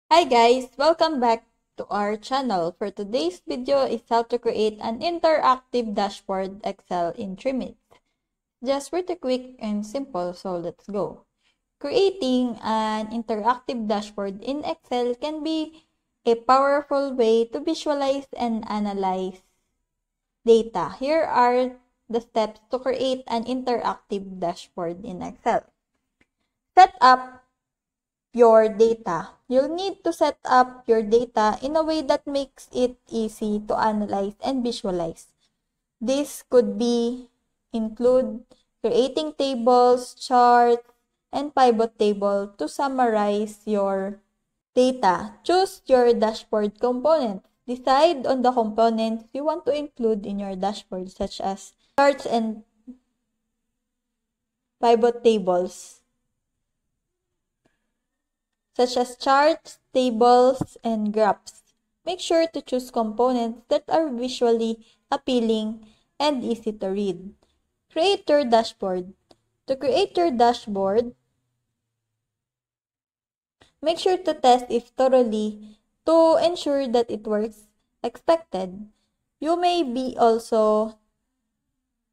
Hi guys! Welcome back to our channel. For today's video is how to create an interactive dashboard Excel in 3 minutes. Just pretty quick and simple, so let's go. Creating an interactive dashboard in Excel can be a powerful way to visualize and analyze data. Here are the steps to create an interactive dashboard in Excel. Set up your data. You'll need to set up your data in a way that makes it easy to analyze and visualize. This could include creating tables, charts, and pivot table to summarize your data. Choose your dashboard component. Decide on the components you want to include in your dashboard, such as charts and pivot tables. Such as charts, tables, and graphs. Make sure to choose components that are visually appealing and easy to read. Create your dashboard. To create your dashboard, make sure to test it thoroughly to ensure that it works expected. You may also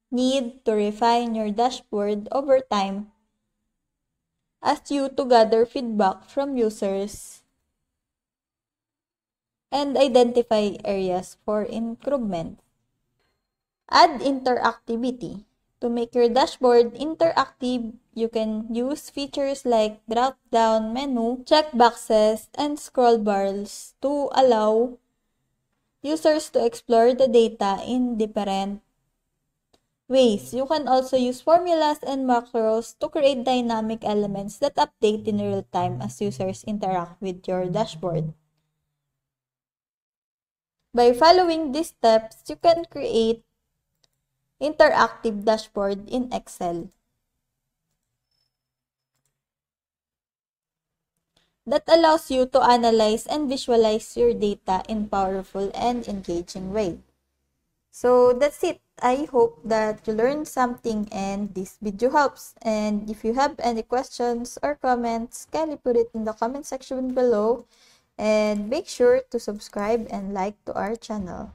need to refine your dashboard over time as you to gather feedback from users and identify areas for improvement. Add interactivity. To make your dashboard interactive, you can use features like drop-down menu, checkboxes, and scroll bars to allow users to explore the data in different ways. You can also use formulas and macros to create dynamic elements that update in real time as users interact with your dashboard. By following these steps, you can create interactive dashboard in Excel that allows you to analyze and visualize your data in powerful and engaging way. So that's it. I hope that you learned something and this video helps. And if you have any questions or comments, kindly put it in the comment section below. And make sure to subscribe and like to our channel.